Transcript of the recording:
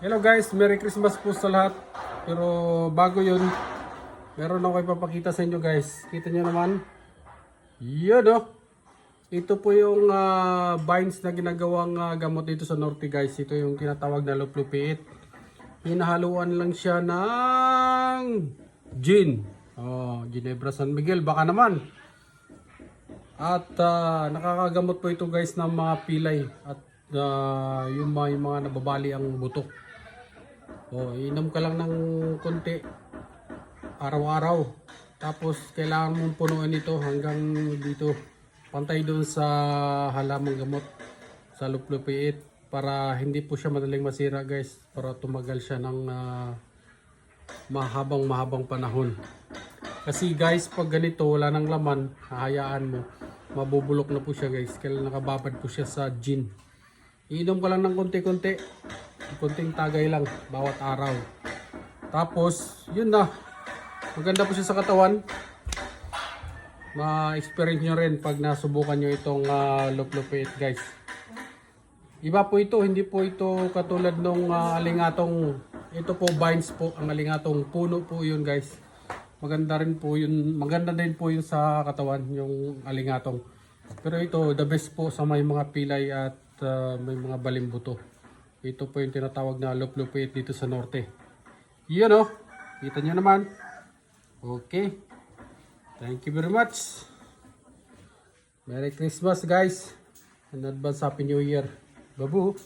Hello guys, Merry Christmas po sa lahat. Pero bago yun, meron ako ipapakita sa inyo guys. Kita nyo naman. Yun oh. Ito po yung vines na ginagawang gamot dito sa Norte guys. Ito yung tinatawag na luplupiit. Hinahaluan lang siya ng gin. Oh, Ginebra San Miguel, baka naman. At nakakagamot po ito guys ng mga pilay at yung mga nababali ang buto. Oh, inom ka lang ng konti araw-araw. Tapos kailangan mong punuin ito hanggang dito. Pantay doon sa halamang gamot sa luplupiit para hindi po siya madaling masira guys. Para tumagal siya ng mahabang panahon. Kasi guys, pag ganito wala nang laman, hahayaan mo, mabubulok na po siya guys. Kailangan nakababad po siya sa gin. Iinom ka lang ng konti-konti. Konting tagay lang bawat araw. Tapos, yun na. Maganda po siya sa katawan. Ma-experience nyo rin pag nasubukan nyo itong luplupiit guys. Iba po ito, hindi po ito katulad nung alingatong. Ito po vines po, ang alingatong puno po yun guys. Maganda rin po yun, maganda din po yun sa katawan yung alingatong. Pero ito, the best po sa may mga pilay at may mga balimbuto. Ito po yung tinatawag na luplupiit dito sa Norte. Yun oh, kita nyo naman. Okay. Thank you very much. Merry Christmas guys. And advance Happy New Year. Babu.